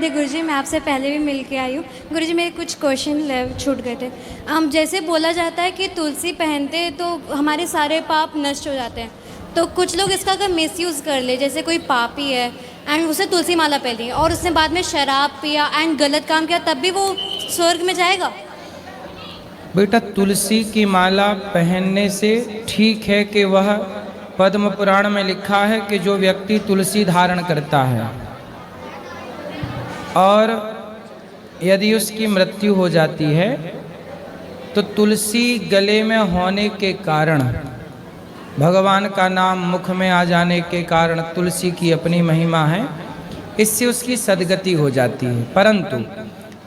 राधे गुरुजी, मैं आपसे पहले भी मिल के आई हूँ। गुरुजी मेरे कुछ क्वेश्चन छूट गए थे। हम जैसे बोला जाता है कि तुलसी पहनते तो हमारे सारे पाप नष्ट हो जाते हैं, तो कुछ लोग इसका अगर मिसयूज़ कर ले, जैसे कोई पापी है एंड उसे तुलसी माला पहनी और उसने बाद में शराब पिया एंड गलत काम किया, तब भी वो स्वर्ग में जाएगा? बेटा, तुलसी की माला पहनने से ठीक है कि वह पद्म पुराण में लिखा है कि जो व्यक्ति तुलसी धारण करता है और यदि उसकी मृत्यु हो जाती है तो तुलसी गले में होने के कारण, भगवान का नाम मुख में आ जाने के कारण, तुलसी की अपनी महिमा है, इससे उसकी सद्गति हो जाती है। परंतु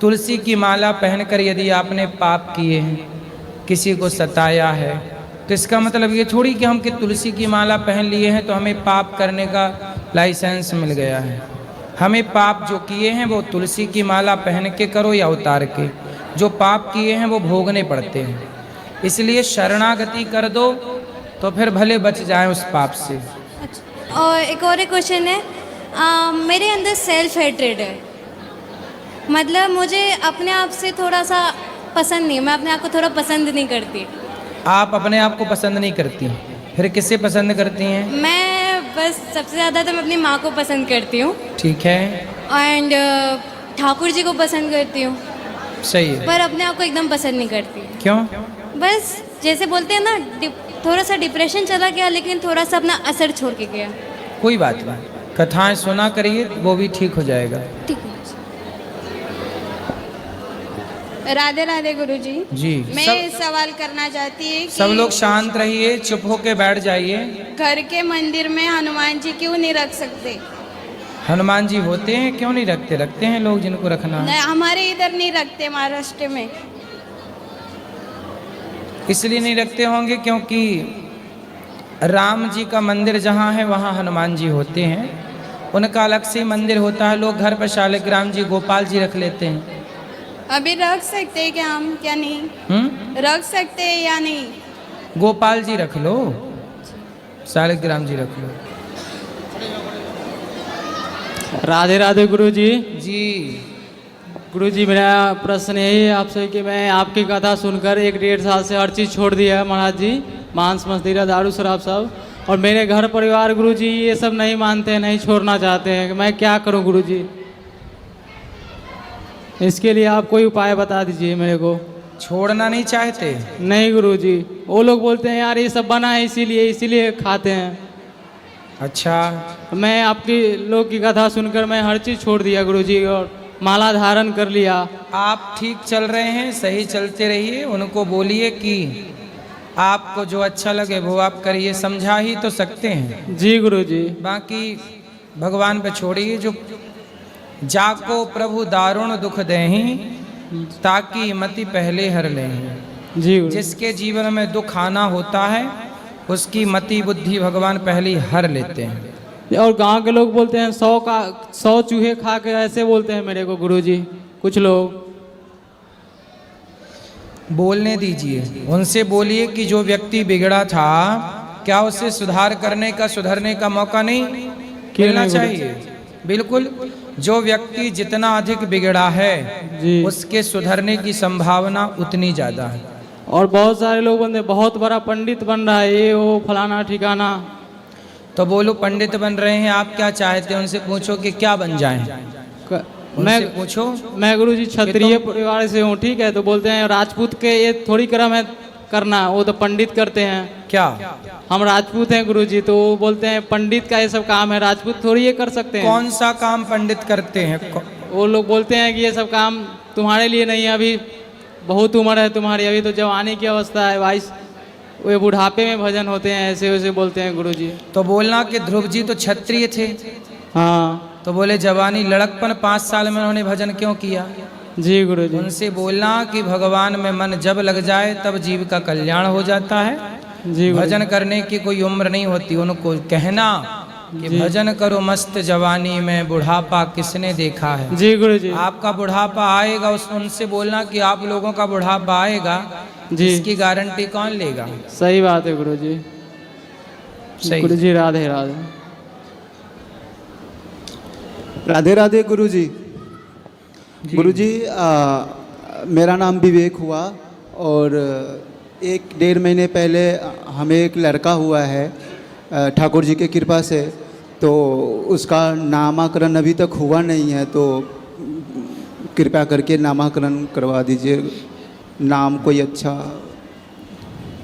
तुलसी की माला पहनकर यदि आपने पाप किए हैं, किसी को सताया है, तो इसका मतलब ये थोड़ी कि हम कि तुलसी की माला पहन लिए हैं तो हमें पाप करने का लाइसेंस मिल गया है। हमें पाप जो किए हैं वो तुलसी की माला पहन के करो या उतार के, जो पाप किए हैं वो भोगने पड़ते हैं। इसलिए शरणागति कर दो तो फिर भले बच जाएं उस पाप से। अच्छा, और एक और क्वेश्चन है, मेरे अंदर सेल्फ हेट्रेड है, मतलब मुझे अपने आप से थोड़ा सा पसंद नहीं, मैं अपने आप को थोड़ा पसंद नहीं करती। आप अपने आप को पसंद नहीं करती, फिर किसे पसंद करती हैं? मैं बस सबसे ज़्यादा तो मैं अपनी माँ को पसंद करती हूँ। ठीक है। एंड ठाकुर जी को पसंद करती हूँ। सही है। पर अपने आप को एकदम पसंद नहीं करती। क्यों? बस जैसे बोलते हैं ना, थोड़ा सा डिप्रेशन चला गया, लेकिन थोड़ा सा अपना असर छोड़ के गया। कोई बात नहीं, कथाएं सुना करिए, वो भी ठीक हो जाएगा। ठीक है। राधे राधे गुरुजी। जी। मैं सवाल करना चाहती है कि सब लोग शांत रहिए, चुप होके बैठ जाइए। घर के मंदिर में हनुमान जी क्यों नहीं रख सकते? हनुमान जी होते हैं, क्यों नहीं रखते? रखते हैं लोग जिनको रखना है। नहीं, हमारे इधर नहीं रखते, महाराष्ट्र में। इसलिए नहीं रखते होंगे क्योंकि राम जी का मंदिर जहाँ है वहाँ हनुमान जी होते हैं, उनका अलग से मंदिर होता है। लोग घर पर शालिग्राम जी, गोपाल जी रख लेते हैं। अभी रख सकते हैं क्या हम, क्या नहीं? रख सकते हैं या नहीं? गोपाल जी रख लो, शालिग्राम जी रख लो। राधे राधे गुरुजी। जी। गुरुजी, मेरा प्रश्न यही है आपसे कि मैं आपकी कथा सुनकर 1-1.5 साल से हर चीज़ छोड़ दिया है महाराज जी, मांस मदिरा दारू शराब सब। और मेरे घर परिवार गुरुजी ये सब नहीं मानते हैं, नहीं छोड़ना चाहते हैं। मैं क्या करूं गुरुजी? इसके लिए आप कोई उपाय बता दीजिए मेरे को। छोड़ना नहीं चाहते? नहीं गुरुजी, वो लोग बोलते हैं यार ये सब बना है इसीलिए खाते हैं। अच्छा। मैं आपकी लोग की कथा सुनकर मैं हर चीज़ छोड़ दिया गुरुजी और माला धारण कर लिया। आप ठीक चल रहे हैं, सही चलते रहिए। उनको बोलिए कि आपको जो अच्छा लगे वो आप करिए, समझा ही तो सकते हैं। जी गुरुजी। बाकी भगवान पे छोड़िए। जो जाको प्रभु दारुण दुख देहीं, ताकि मति पहले हर लें। जी गुरुजी। जिसके जीवन में दुख आना होता है उसकी मति बुद्धि भगवान पहले ही हर लेते हैं। और गांव के लोग बोलते हैं 100 चूहे खा के, ऐसे बोलते हैं मेरे को गुरुजी कुछ लोग। बोलने दीजिए, उनसे बोलिए कि जो व्यक्ति बिगड़ा था, क्या उसे सुधार करने का, सुधरने का मौका नहीं मिलना चाहिए? बिल्कुल। जो व्यक्ति जितना अधिक बिगड़ा है उसके सुधरने की संभावना उतनी ज्यादा है। और बहुत सारे लोग बोलते हैं बहुत बड़ा पंडित बन रहा है, ये वो फलाना ठिकाना। तो बोलो, पंडित बन रहे हैं, आप क्या चाहते हैं? उनसे पूछो कि क्या बन जाएं। मैं पूछो। मैं गुरुजी क्षत्रिय परिवार से हूँ, ठीक है? तो बोलते हैं राजपूत के ये थोड़ी क्रम है करना, वो तो पंडित करते हैं। क्या? हम राजपूत हैं गुरुजी, तो वो बोलते हैं पंडित का ये सब काम है, राजपूत थोड़ी ये कर सकते हैं। कौन सा काम पंडित करते हैं? वो लोग बोलते हैं कि ये सब काम तुम्हारे लिए नहीं है, अभी बहुत उम्र है तुम्हारी, अभी तो जवानी की अवस्था है, 22 वे बुढ़ापे में भजन होते हैं, ऐसे वैसे बोलते हैं गुरुजी। तो बोलना कि ध्रुव जी तो क्षत्रिय थे। हाँ। तो बोले जवानी लड़कपन 5 साल में उन्होंने भजन क्यों किया? जी गुरुजी। उनसे बोलना कि भगवान में मन जब लग जाए तब जीव का कल्याण हो जाता है। जी। भजन करने की कोई उम्र नहीं होती। उनको कहना कि भजन करो मस्त जवानी में, बुढ़ापा किसने देखा है। जी गुरुजी। आपका बुढ़ापा आएगा, उनसे बोलना कि आप लोगों का बुढ़ापा आएगा, इसकी गारंटी कौन लेगा? सही बात है गुरुजी। सही। गुरुजी राधे राधे। राधे राधे गुरुजी। गुरुजी, मेरा नाम विवेक हुआ और 1-1.5 महीने पहले हमें एक लड़का हुआ है ठाकुर जी की कृपा से। तो उसका नामकरण अभी तक हुआ नहीं है, तो कृपया करके नामकरण करवा दीजिए, नाम कोई अच्छा।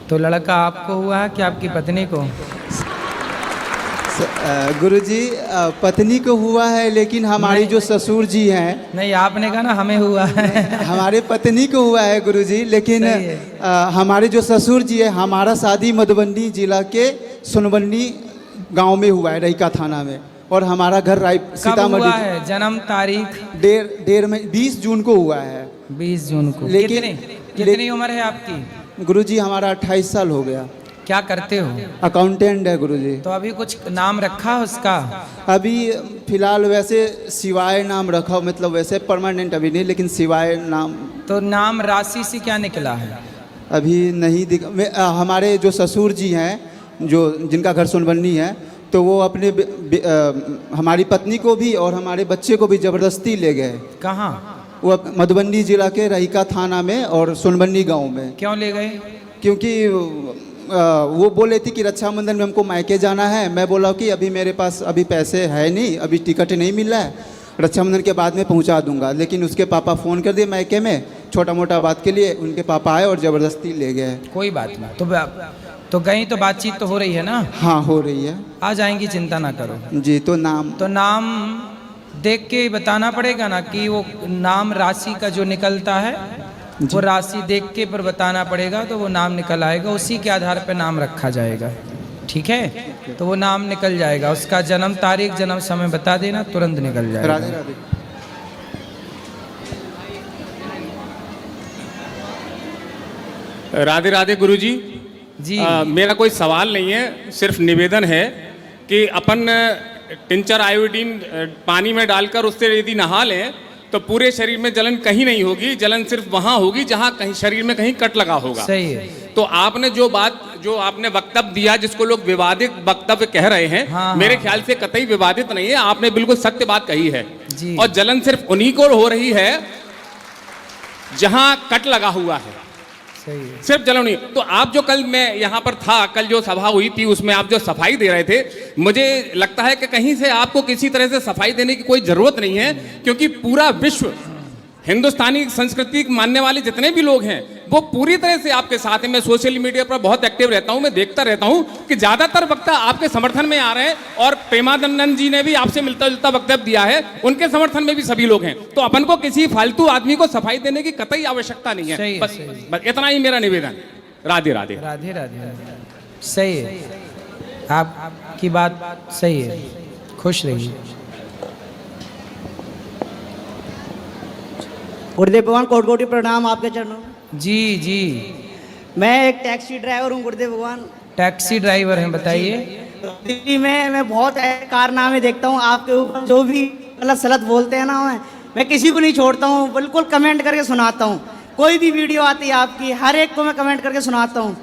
तो लड़का आपको हुआ है कि आपकी पत्नी को? गुरुजी, पत्नी को हुआ है, लेकिन हमारी जो ससुर जी हैं। नहीं, आपने कहा ना हमें हुआ है। हमारे पत्नी को हुआ है गुरुजी, लेकिन हमारे जो ससुर जी है, हमारा शादी मधुबनी जिला के सुनबन्नी गांव में हुआ है, रईका थाना में, और हमारा घर सीतामढ़ी। हुआ है जन्म तारीख? 20 जून को हुआ है। 20 जून को। लेकिन कितनी उम्र है आपकी? गुरुजी, हमारा 28 साल हो गया। क्या करते हो? अकाउंटेंट है गुरुजी। तो अभी कुछ नाम रखा है उसका? अभी फिलहाल वैसे शिवाय नाम रखा, मतलब वैसे परमानेंट अभी नहीं, लेकिन शिवाय नाम। तो नाम राशि से क्या निकला है? अभी नहीं हमारे जो ससुर जी हैं, जो जिनका घर सुनबन्नी है, तो वो अपने हमारी पत्नी को भी और हमारे बच्चे को भी ज़बरदस्ती ले गए। कहाँ? वो मधुबनी जिला के रहीका थाना में और सुनबन्नी गांव में। क्यों ले गए? क्योंकि वो बोले थी कि रक्षाबंधन में हमको मायके जाना है। मैं बोला कि अभी मेरे पास अभी पैसे है नहीं, अभी टिकट नहीं मिल रहा है, रक्षाबंधन के बाद में पहुंचा दूंगा। लेकिन उसके पापा फ़ोन कर दिए मायके में, छोटा मोटा बात के लिए उनके पापा आए और ज़बरदस्ती ले गए। कोई बात नहीं, तो गई तो बातचीत तो हो रही है ना? हाँ, हो रही है। आ जाएंगी, चिंता ना करो जी। तो नाम देख के बताना पड़ेगा ना कि वो नाम राशि का जो निकलता है वो राशि देख के पर बताना पड़ेगा, तो वो नाम निकल आएगा, उसी के आधार पर नाम रखा जाएगा। ठीक है? तो वो नाम निकल जाएगा, उसका जन्म तारीख जन्म समय बता देना, तुरंत निकल जाएगा। राधे राधे। राधे राधे गुरुजी जी। मेरा कोई सवाल नहीं है, सिर्फ निवेदन है कि अपन टिंचर आयोडीन पानी में डालकर उससे यदि नहा लें तो पूरे शरीर में जलन कहीं नहीं होगी, जलन सिर्फ वहाँ होगी जहाँ कहीं शरीर में कहीं कट लगा होगा। सही है। तो आपने जो आपने वक्तव्य दिया, जिसको लोग विवादित वक्तव्य कह रहे हैं, हाँ, मेरे हाँ, ख्याल से कतई विवादित नहीं है, आपने बिल्कुल सत्य बात कही है जी। और जलन सिर्फ उन्हीं को हो रही है जहाँ कट लगा हुआ है, सही है। सिर्फ जलन नहीं। तो आप जो कल मैं यहाँ पर था, कल जो सभा हुई थी उसमें आप जो सफाई दे रहे थे, मुझे लगता है कि कहीं से आपको किसी तरह से सफाई देने की कोई जरूरत नहीं है, क्योंकि पूरा विश्व हिंदुस्तानी संस्कृति मानने वाले जितने भी लोग हैं वो पूरी तरह से आपके साथ हैं। मैं सोशल मीडिया पर बहुत एक्टिव रहता हूं, मैं देखता रहता हूं कि ज्यादातर वक्ता आपके समर्थन में आ रहे हैं, और प्रेमानंद जी ने भी आपसे मिलता जुलता वक्तव्य दिया है, उनके समर्थन में भी सभी लोग हैं। तो अपन को किसी फालतू आदमी को सफाई देने की कतई आवश्यकता नहीं है। बस इतना ही मेरा निवेदन। राधे राधे। राधे राधे। सही है, आपकी बात सही है, खुश रहिए। गुरुदेव भगवान कोटि कोटि प्रणाम आपके चरणों में। जी जी। मैं एक टैक्सी ड्राइवर हूँ गुरुदेव भगवान। टैक्सी ड्राइवर हैं, बताइए। दिल्ली में मैं बहुत ऐसे कारनामे देखता हूँ आपके ऊपर, जो भी गलत सलत बोलते हैं ना, मैं किसी को नहीं छोड़ता हूँ, बिल्कुल कमेंट करके सुनाता हूँ। कोई भी वीडियो आती है आपकी, हर एक को मैं कमेंट करके सुनाता हूँ।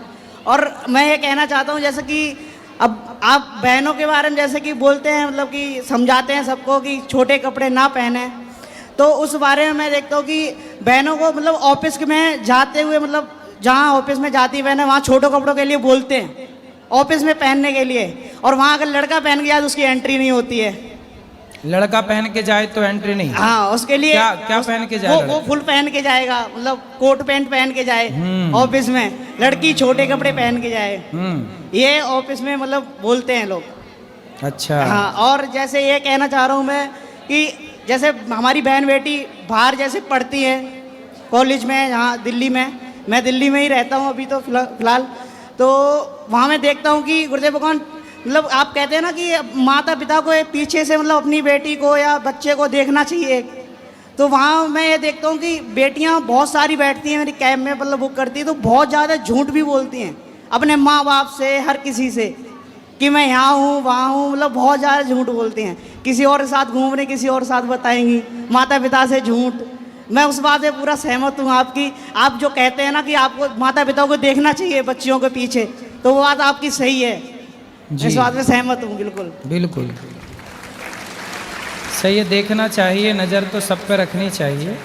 और मैं ये कहना चाहता हूँ, जैसे कि अब आप बहनों के बारे में जैसे कि बोलते हैं, मतलब कि समझाते हैं सबको कि छोटे कपड़े ना पहने, तो उस बारे में मैं देखता हूँ कि बहनों को मतलब ऑफिस में जाते हुए, मतलब जहाँ ऑफिस में जाती बहनें वहाँ छोटे कपड़ों के लिए बोलते हैं ऑफिस में पहनने के लिए, और वहाँ अगर लड़का पहन के जाए तो उसकी एंट्री नहीं होती है। लड़का पहन के जाए तो एंट्री नहीं? हाँ, उसके लिए क्या पहन के जाए? वो फुल पहन के जाएगा, मतलब कोट पैंट पहन के जाए ऑफिस में, लड़की छोटे कपड़े पहन के जाए, ये ऑफिस में मतलब बोलते हैं लोग। अच्छा। हाँ, और जैसे ये कहना चाह रहा हूँ मैं कि जैसे हमारी बहन बेटी बाहर जैसे पढ़ती है कॉलेज में, यहाँ दिल्ली में, मैं दिल्ली में ही रहता हूँ अभी तो फिलहाल, तो वहाँ मैं देखता हूँ कि गुरुदेव भगवान, मतलब आप कहते हैं ना कि माता पिता को पीछे से मतलब अपनी बेटी को या बच्चे को देखना चाहिए, तो वहाँ मैं ये देखता हूँ कि बेटियाँ बहुत सारी बैठती हैं मेरी कैब में, मतलब बुक करती है, तो बहुत ज़्यादा झूठ भी बोलती हैं अपने माँ बाप से, हर किसी से, कि मैं यहाँ हूँ वहाँ हूँ, मतलब बहुत ज़्यादा झूठ बोलती हैं। किसी और के साथ घूम रहे, किसी और के साथ बताएंगी, माता पिता से झूठ। मैं उस बात से पूरा सहमत हूँ आपकी। आप जो कहते हैं ना कि आपको माता पिता को देखना चाहिए बच्चियों के पीछे, तो वो बात आपकी सही है, इस बात में सहमत हूँ बिल्कुल। बिल्कुल सही है, देखना चाहिए, नज़र तो सब पे रखनी चाहिए।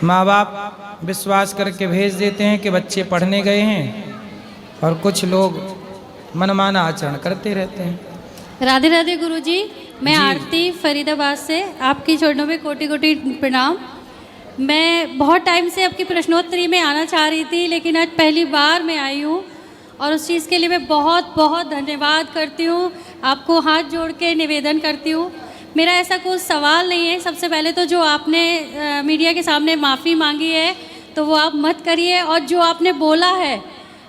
माँ बाप विश्वास करके भेज देते हैं कि बच्चे पढ़ने गए हैं, और कुछ लोग मनमाना आचरण करते रहते हैं। राधे राधे गुरुजी, मैं जी। आरती फरीदाबाद से, आपकी चरणों में कोटि कोटि प्रणाम। मैं बहुत टाइम से आपकी प्रश्नोत्तरी में आना चाह रही थी, लेकिन आज पहली बार मैं आई हूँ, और उस चीज़ के लिए मैं बहुत बहुत धन्यवाद करती हूँ, आपको हाथ जोड़ के निवेदन करती हूँ। मेरा ऐसा कोई सवाल नहीं है। सबसे पहले तो जो आपने मीडिया के सामने माफ़ी मांगी है तो वो आप मत करिए, और जो आपने बोला है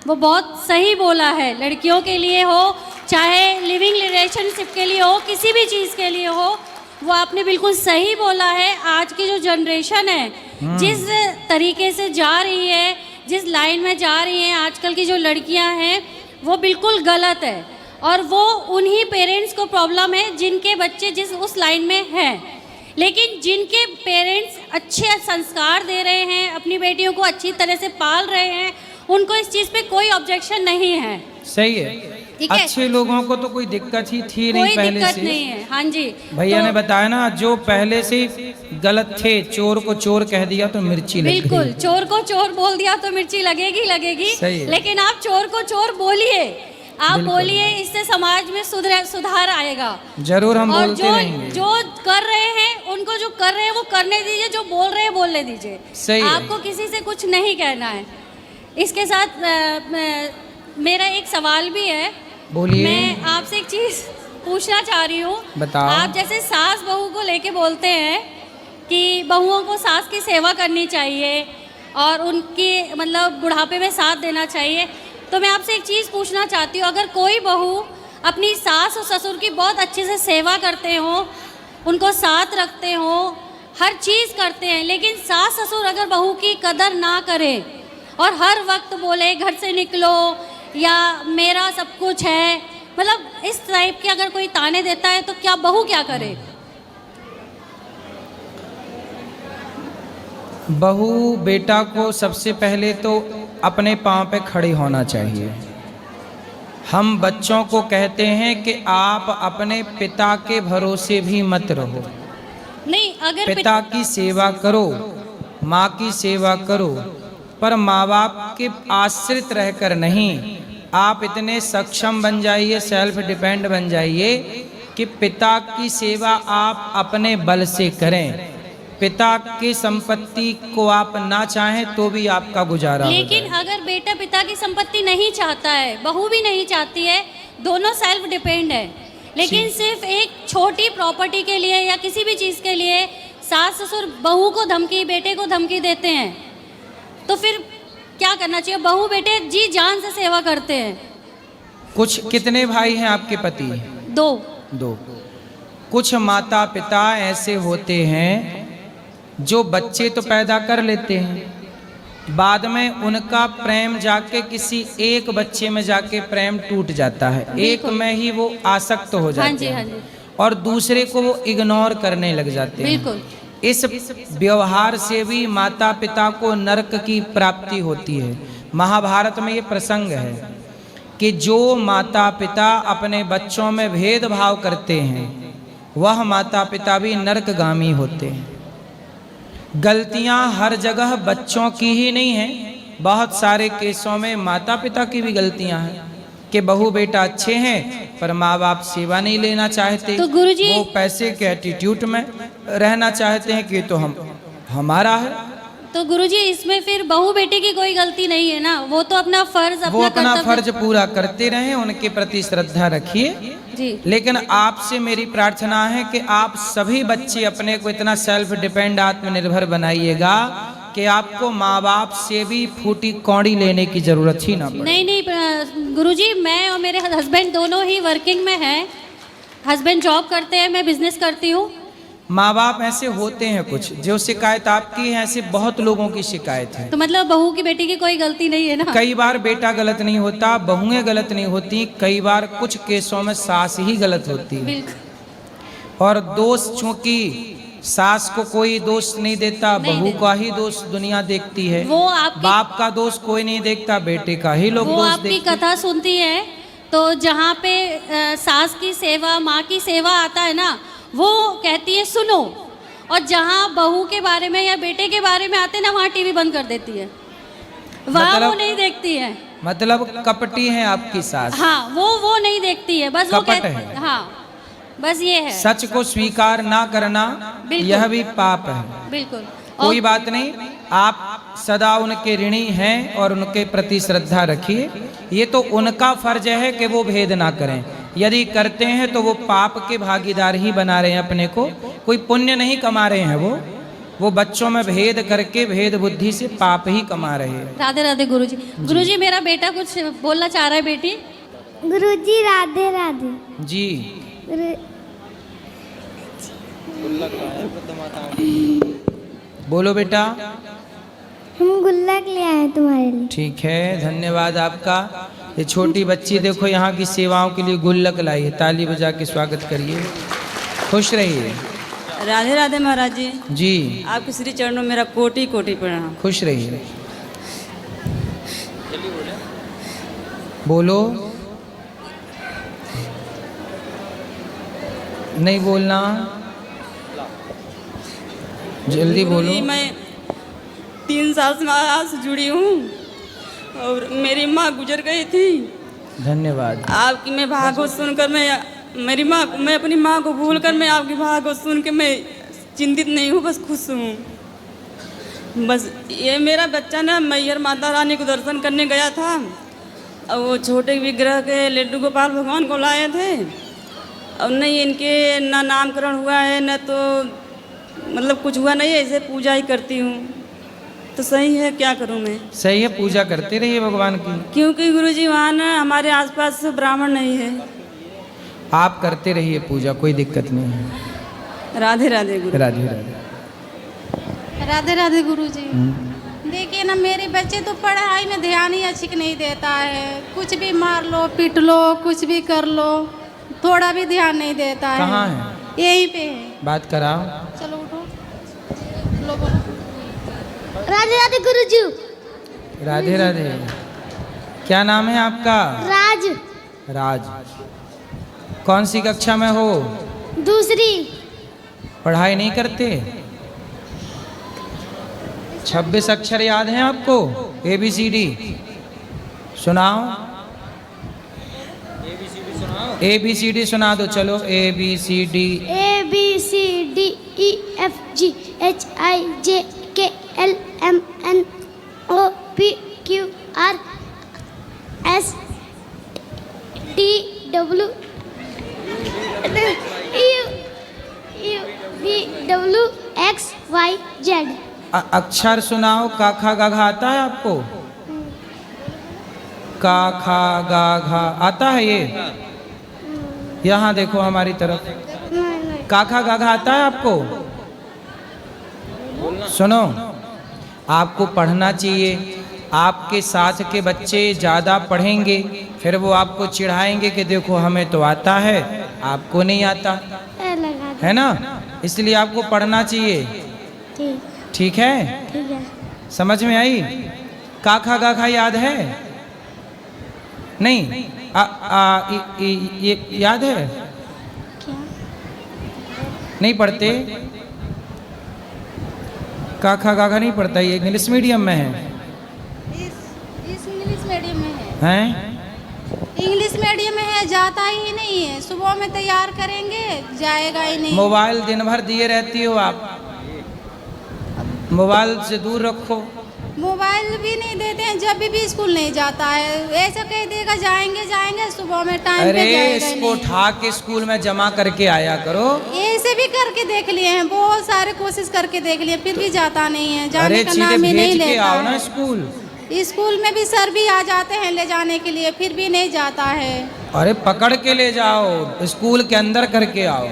वो बहुत सही बोला है। लड़कियों के लिए हो, चाहे लिविंग रिलेशनशिप के लिए हो, किसी भी चीज़ के लिए हो, वो आपने बिल्कुल सही बोला है। आज की जो जनरेशन है, जिस तरीके से जा रही है, जिस लाइन में जा रही हैं आजकल की जो लड़कियां हैं, वो बिल्कुल गलत है, और वो उन्हीं पेरेंट्स को प्रॉब्लम है जिनके बच्चे जिस उस लाइन में हैं। लेकिन जिनके पेरेंट्स अच्छे संस्कार दे रहे हैं, अपनी बेटियों को अच्छी तरह से पाल रहे हैं, उनको इस चीज़ पे कोई ऑब्जेक्शन नहीं है। सही है, ठीक है? अच्छे लोगों को तो कोई दिक्कत ही थी नहीं कोई पहले दिक्कत से। नहीं है। हाँ जी, भैया तो ने बताया ना, जो पहले से गलत थे, चोर को चोर कह दिया तो मिर्ची लग बिल्कुल, गई। चोर को चोर बोल दिया तो मिर्ची लगेगी लगेगी। सही है। लेकिन आप चोर को चोर बोलिए, आप बिल्कुल। बोलिए, इससे समाज में सुधार आएगा। जरूर हम और बोलते रहेंगे। जो कर रहे हैं उनको जो कर रहे हैं वो करने दीजिए, जो बोल रहे हैं बोलने दीजिए। सही है। आपको किसी से कुछ नहीं कहना है। इसके साथ मेरा एक सवाल भी है। बोलिए। मैं आपसे एक चीज़ पूछना चाह रही हूँ। बताओ। आप जैसे सास बहू को लेके बोलते हैं कि बहुओं को सास की सेवा करनी चाहिए और उनकी मतलब बुढ़ापे में साथ देना चाहिए, तो मैं आपसे एक चीज़ पूछना चाहती हूँ, अगर कोई बहू अपनी सास और ससुर की बहुत अच्छे से सेवा करते हो, उनको साथ रखते हो, हर चीज़ करते हैं, लेकिन सास ससुर अगर बहू की कदर ना करें और हर वक्त बोले घर से निकलो या मेरा सब कुछ है, मतलब इस टाइप के अगर कोई ताने देता है, तो क्या बहू क्या करे? बहू बेटा को सबसे पहले तो अपने पाँव पे खड़ी होना चाहिए। हम बच्चों को कहते हैं कि आप अपने पिता के भरोसे भी मत रहो। नहीं, अगर पिता की सेवा करो, माँ की सेवा करो, पर माँ बाप के आश्रित रहकर नहीं। आप इतने सक्षम बन जाइए, सेल्फ डिपेंड बन जाइए कि पिता की सेवा आप अपने बल से करें। पिता की संपत्ति को आप ना चाहें तो भी आपका गुजारा हो लेकिन जाए। अगर बेटा पिता की संपत्ति नहीं चाहता है, बहू भी नहीं चाहती है, दोनों सेल्फ डिपेंड है, लेकिन सिर्फ एक छोटी प्रॉपर्टी के लिए या किसी भी चीज़ के लिए सास ससुर बहू को धमकी, बेटे को धमकी देते हैं, तो फिर क्या करना चाहिए? बहू बेटे जी जान से सेवा करते हैं। कितने भाई हैं आपके पति? दो। कुछ माता पिता ऐसे होते हैं जो बच्चे तो पैदा कर लेते हैं, बाद में उनका प्रेम जाके किसी एक बच्चे में जाके प्रेम टूट जाता है, एक में ही वो आसक्त हो जाते हैं, हाँ जी। और दूसरे को वो इग्नोर करने लग जाते हैं। बिल्कुल। इस व्यवहार से भी माता पिता को नरक की प्राप्ति होती है। महाभारत में ये प्रसंग है कि जो माता पिता अपने बच्चों में भेदभाव करते हैं, वह माता पिता भी नरकगामी होते हैं। गलतियां हर जगह बच्चों की ही नहीं हैं, बहुत सारे केसों में माता पिता की भी गलतियां हैं कि बहू बेटा अच्छे हैं पर माँ बाप सेवा नहीं लेना चाहते, तो गुरुजी, वो पैसे के एटीट्यूड में रहना चाहते हैं कि तो हमारा है। तो गुरुजी इसमें फिर बहू बेटे की कोई गलती नहीं है ना, वो तो अपना फर्ज वो अपना कर्तव्य- फर्ज पूरा करते रहें, उनके प्रति श्रद्धा रखिए। जी। लेकिन आपसे मेरी प्रार्थना है कि आप सभी बच्चे अपने को इतना सेल्फ डिपेंड, आत्मनिर्भर बनाइएगा कि आपको माँ बाप से भी फूटी कौड़ी लेने की जरूरत ही ना पड़े। नहीं गुरुजी, मैं और मेरे हस्बैंड दोनों ही वर्किंग में हैं। हस्बैंड जॉब करते हैं, मैं बिजनेस करती हूँ। माँ बाप ऐसे होते हैं कुछ, जो शिकायत आपकी है, ऐसे बहुत लोगों की शिकायत है। तो मतलब बहू की बेटी की कोई गलती नहीं है ना? कई बार बेटा गलत नहीं होता, बहुएं गलत नहीं होती, कई बार कुछ केसों में सास ही गलत होती है। बिल्कुल। और दोष, चूंकि सास को कोई दोष नहीं देता, बहू का ही दोष दुनिया देखती है। वो आपकी बाप का दोष कोई नहीं देखता, बेटे का ही लोग वो दोष आपकी देखते हैं। कथा सुनती है, तो जहाँ पे सास की सेवा, माँ की सेवा आता है ना, वो कहती है सुनो, और जहाँ बहू के बारे में या बेटे के बारे में आते ना वहाँ टीवी बंद कर देती है, वहाँ मतलब- वो नहीं देखती है। मतलब कपटी है आपकी सास। हाँ, वो नहीं देखती है, बस वो कपट कहती है। हाँ, बस ये है। सच को स्वीकार ना करना बिल्कुल। यह भी पाप है। बिल्कुल। कोई बात नहीं, आप सदा उनके ऋणी हैं और उनके प्रति श्रद्धा रखिए। ये तो उनका फर्ज है कि वो भेद ना करें। यदि करते हैं तो वो पाप के भागीदार ही बना रहे हैं अपने को, कोई पुण्य नहीं कमा रहे हैं। वो बच्चों में भेद करके भेद बुद्धि से पाप ही कमा रहे हैं। राधे राधे गुरुजी। गुरुजी मेरा बेटा कुछ बोलना चाह रहा है बेटी। गुरुजी राधे राधे। जी बोलो बेटा। हम गुल्लक ले आए हैं तुम्हारे लिए। ठीक है, धन्यवाद आपका। ये छोटी बच्ची देखो यहाँ की सेवाओं के लिए गुल्लक लाई है, ताली बजा के स्वागत करिए। खुश रहिए। राधे राधे महाराज जी। जी आपके श्री चरणों में मेरा कोटि कोटि प्रणाम। खुश रहिए। बोलो। नहीं बोलना, जल्दी बोलो। गुरुजी, मैं 3 साल से महाराज से जुड़ी हूँ और मेरी माँ गुजर गई थी। धन्यवाद। आपकी मैं भागवत सुनकर मैं अपनी माँ को भूलकर मैं आपकी भागवत सुन के मैं चिंतित नहीं हूँ, बस खुश हूँ। बस ये मेरा बच्चा ना मैहर माता रानी को दर्शन करने गया था और वो छोटे विग्रह के लड्डू गोपाल भगवान को लाए थे और नहीं इनके ना नामकरण हुआ है ना तो मतलब कुछ हुआ नहीं है, ऐसे पूजा ही करती हूँ। तो सही है, क्या करूँ मैं? सही है, पूजा करते रहिए भगवान की। क्योंकि गुरुजी वहाँ ना हमारे आसपास ब्राह्मण नहीं है। आप करते रहिए पूजा, कोई दिक्कत नहीं है। राधे राधे गुरु। राधे राधे। राधे राधे गुरुजी। देखिए ना, मेरे बच्चे तो पढ़ाई में ध्यान ही अच्छी नहीं देता है। कुछ भी मार लो, पीट लो, कुछ भी कर लो, थोड़ा भी ध्यान नहीं देता है। कहाँ है? यहीं पे है। बात कराओ। चलो उठो, लो बोलो। राधे राधे गुरुजी। राधे राधे। क्या नाम है आपका? राज। राज। कौन सी कक्षा में हो? दूसरी। पढ़ाई नहीं करते? 26 अक्षर याद हैं आपको? ABCD सुनाओ। ABCD सुना दो, चलो। ABCD ABCDEFGHIJKLMNOPQRSTUVWXYZ। अक्षर सुनाओ। का खा गा घा आता है आपको? का खा गा घा आता है ये? यहाँ देखो हमारी तरफ। का खा गा घा आता है आपको? सुनो, आपको पढ़ना चाहिए। आपके साथ के बच्चे ज़्यादा पढ़ेंगे, फिर वो आपको चिढ़ाएंगे कि देखो हमें तो आता है, आपको नहीं आता है ना। इसलिए आपको पढ़ना चाहिए। ठीक है? ठीक है। समझ में आई? का खा गा खा याद है? नहीं? ये याद है? क्या? नहीं पढ़ते? का खा गा खा नहीं पढ़ता, ये इंग्लिश मीडियम में है। इस इंग्लिश मीडियम में है। हैं? इंग्लिश मीडियम में है, जाता ही नहीं है। सुबह में तैयार करेंगे, जाएगा ही नहीं। मोबाइल दिन भर दिए रहती हो आप, मोबाइल से दूर रखो। मोबाइल भी नहीं देते हैं, जब भी स्कूल नहीं जाता है। ऐसा कह देगा जाएंगे जाएंगे, सुबह में टाइम पे अरे जाएगा ही इसको नहीं। उठा के स्कूल में जमा करके आया करो। ऐसे भी करके देख लिए हैं, बहुत सारे कोशिश करके देख लिए, फिर भी जाता नहीं है। जाने अरे का सीधे नाम ही नहीं भेज के लेता आओ ना है। स्कूल। स्कूल में भी सर भी आ जाते हैं ले जाने के लिए, फिर भी नहीं जाता है। अरे पकड़ के ले जाओ, स्कूल के अंदर करके आओ।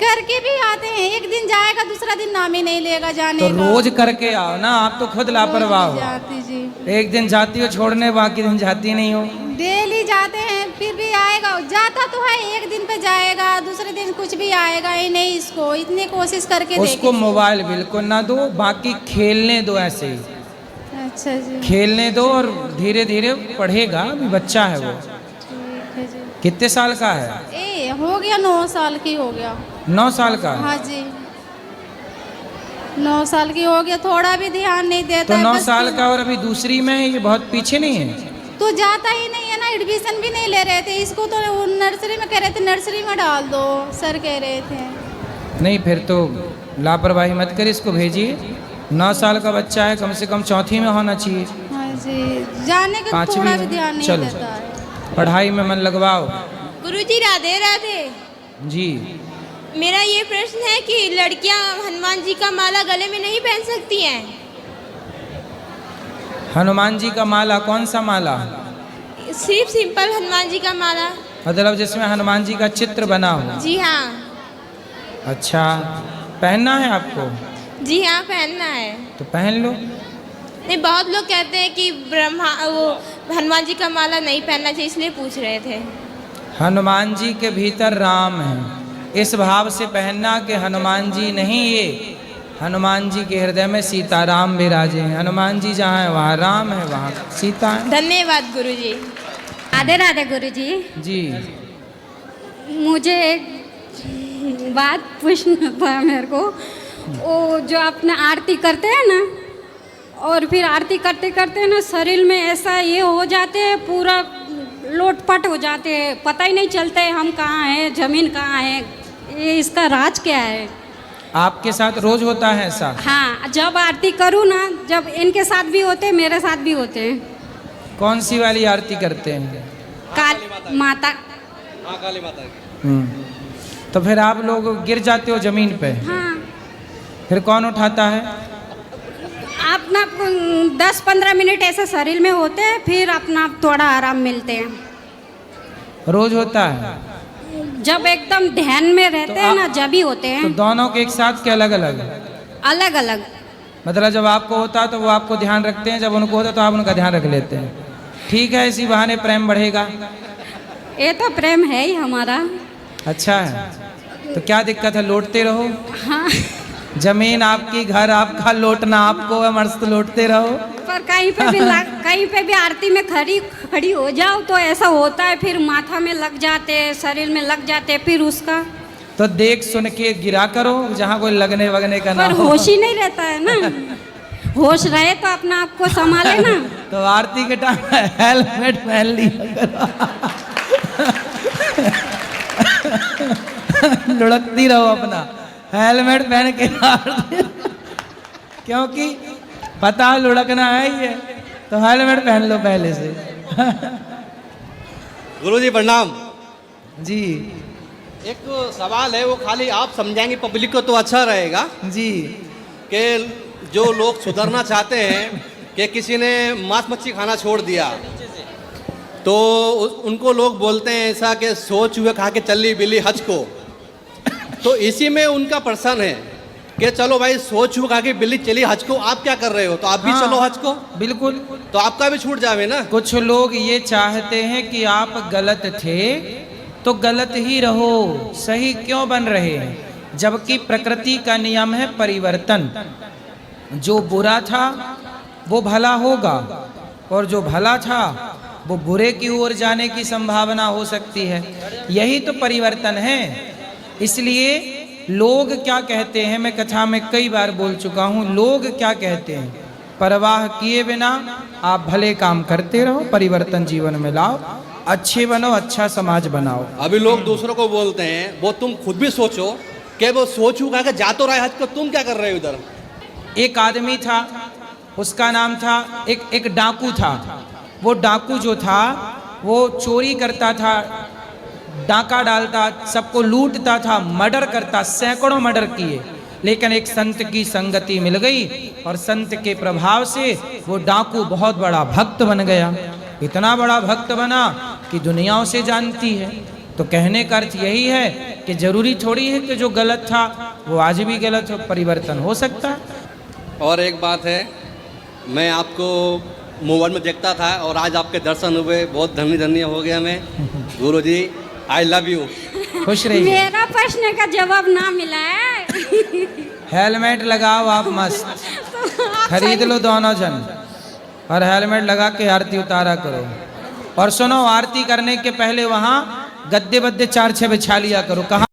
करके भी आते हैं, एक दिन जाएगा दूसरा दिन नाम ही नहीं लेगा जाने तो का। रोज करके आओ ना, आप तो खुद लापरवाह हो। जाती जी, एक दिन जाती हो छोड़ने, बाकी दिन जाती नहीं हो। डेली जाते हैं, फिर भी आएगा। जाता तो है, एक दिन पे जाएगा, दूसरे दिन कुछ भी आएगा ही नहीं। इसको इतनी कोशिश करके उसको देखी। मोबाइल बिल्कुल ना दो, बाकी खेलने दो। ऐसे ही अच्छा जी, खेलने दो और धीरे धीरे पढ़ेगा। अभी बच्चा है वो। ठीक है जी। कितने साल का है? ए हो गया 9 साल की हो गया। 9 साल का? हाँ जी, 9 साल की हो गया, थोड़ा भी ध्यान नहीं देता तो है, 9 बस साल का और अभी दूसरी में है, ये बहुत पीछे नहीं है? तो जाता ही नहीं है ना, एडमिशन भी नहीं ले रहे थे इसको, तो वो नर्सरी में कह रहे थे नर्सरी में डाल दो, सर कह रहे थे। नहीं, फिर तो लापरवाही मत कर, इसको भेजिए। 9 साल का बच्चा है, कम से कम चौथी में होना चाहिए। हाँ जी, जाने का पांचवी थोड़ा में? भी ध्यान नहीं चलो। देता है। पढ़ाई में मन लगवाओ। गुरुजी राधे राधे। जी, मेरा ये प्रश्न है कि लड़कियां हनुमान जी का माला गले में नहीं पहन सकती हैं? हनुमान जी का माला? कौन सा माला? सिर्फ सिंपल हनुमान जी का माला। मतलब जिसमें हनुमान जी का चित्र बना हो? जी हाँ। अच्छा, पहनना है आपको? जी हाँ, पहनना है। तो पहन लो। नहीं, बहुत लोग कहते हैं कि वो हनुमान जी का माला नहीं पहनना चाहिए, इसलिए पूछ रहे थे। हनुमान जी के भीतर राम है, इस भाव से पहनना कि हनुमान जी नहीं, ये हनुमान जी के हृदय में सीताराम विराजे हैं। हनुमान जी जहाँ है वहाँ राम है, वहाँ सीता है। धन्यवाद गुरुजी। राधे राधे गुरुजी। जी, मुझे एक बात पूछना था मेरे को। वो जो अपना आरती करते हैं ना, और फिर आरती करते करते ना शरीर में ऐसा ये हो जाते हैं, पूरा लोटपट हो जाते हैं, पता ही नहीं चलता है हम कहाँ हैं, जमीन कहाँ है। ये इसका राज क्या है? आपके साथ रोज होता है ऐसा? हाँ, जब आरती करूँ ना, जब इनके साथ भी होते हैं, मेरे साथ भी होते हैं। कौन सी वाली आरती करते हैं? काली माता। हाँ, काली माता की। तो फिर आप लोग गिर जाते हो जमीन पे? हाँ, फिर कौन उठाता है? अपना 10-15 मिनट ऐसे शरीर में होते हैं, फिर अपना थोड़ा आराम मिलते हैं। रोज होता है? जब एकदम ध्यान में रहते हैं ना, जब ही होते तो हैं। दोनों के एक साथ के अलग अलग? अलग अलग। मतलब जब आपको होता है तो वो आपको ध्यान रखते हैं, जब उनको होता है तो आप उनका ध्यान रख लेते हैं। ठीक है, इसी बहाने प्रेम बढ़ेगा। ये तो प्रेम है ही हमारा। अच्छा है, तो क्या दिक्कत है, लौटते रहो। हाँ, जमीन आपकी, घर आपका, लौटना आपको है, मस्त लौटते रहो। पर कहीं पे भी आरती में खड़ी हो जाओ तो ऐसा होता है, फिर माथा में लग जाते हैं, शरीर में लग जाते हैं, फिर उसका तो देख सुन के गिरा करो, जहाँ कोई लगने वगने का ना पर हो। होश ही नहीं रहता है ना। होश रहे तो अपना आप को संभाले ना। तो आरती के टाइम हेलमेट पहन लिया करो। लुढ़कती रहो अपना, हेलमेट पहन के आरती, क्योंकि पता लुढ़कना है ही है, तो हेलमेट पहन लो पहले से। गुरुजी प्रणाम। जी, एक सवाल है, वो खाली आप समझाएंगे पब्लिक को तो अच्छा रहेगा जी। कि जो लोग सुधरना चाहते हैं कि किसी ने मांस मच्छी खाना छोड़ दिया, तो उनको लोग बोलते हैं ऐसा कि सो चूहे खा के चली बिल्ली हज को। तो इसी में उनका प्रश्न है कि चलो भाई, सो चूहे खा के बिल्ली चली हज को, आप क्या कर रहे हो? तो आप भी चलो हज को। बिल्कुल, तो आपका भी छूट जावे ना। कुछ लोग ये चाहते हैं कि आप गलत थे तो गलत ही रहो, सही क्यों बन रहे हैं? जबकि प्रकृति का नियम है परिवर्तन। जो बुरा था वो भला होगा, और जो भला था वो बुरे की ओर जाने की संभावना हो सकती है। यही तो परिवर्तन है। इसलिए लोग क्या कहते हैं, मैं कथा में कई बार बोल चुका हूँ, लोग क्या कहते हैं, परवाह किए बिना आप भले काम करते रहो, परिवर्तन जीवन में लाओ, अच्छे बनो, अच्छा समाज बनाओ। अभी लोग दूसरों को बोलते हैं, वो तुम खुद भी सोचो कि वो सोच उगा के जा तो रहा है हज को, तुम क्या कर रहे हो इधर? एक आदमी था, उसका नाम था, एक डाकू था। वो डाकू जो था वो चोरी करता था, डाका डालता, सबको लूटता था, मर्डर करता, सैकड़ों मर्डर किए। लेकिन एक संत की संगति मिल गई और संत के प्रभाव से वो डाकू बहुत बड़ा भक्त बन गया। इतना बड़ा भक्त बना कि दुनिया उसे जानती है। तो कहने का अर्थ यही है कि जरूरी थोड़ी है कि जो गलत था वो आज भी गलत हो, परिवर्तन हो सकता है। और एक बात है, मैं आपको मोबाइल में देखता था और आज आपके दर्शन हुए, बहुत धन्य धन्य हो गया मैं। गुरुजी आई लव यू। खुश रहिए। मेरा प्रश्न का जवाब ना मिला है। हेलमेट लगाओ आप, मस्त खरीद लो दोनों जन, और हेलमेट लगा के आरती उतारा करो। और सुनो, आरती करने के पहले वहाँ गद्दे बद्दे 4-6 बिछा लिया करो। कहाँ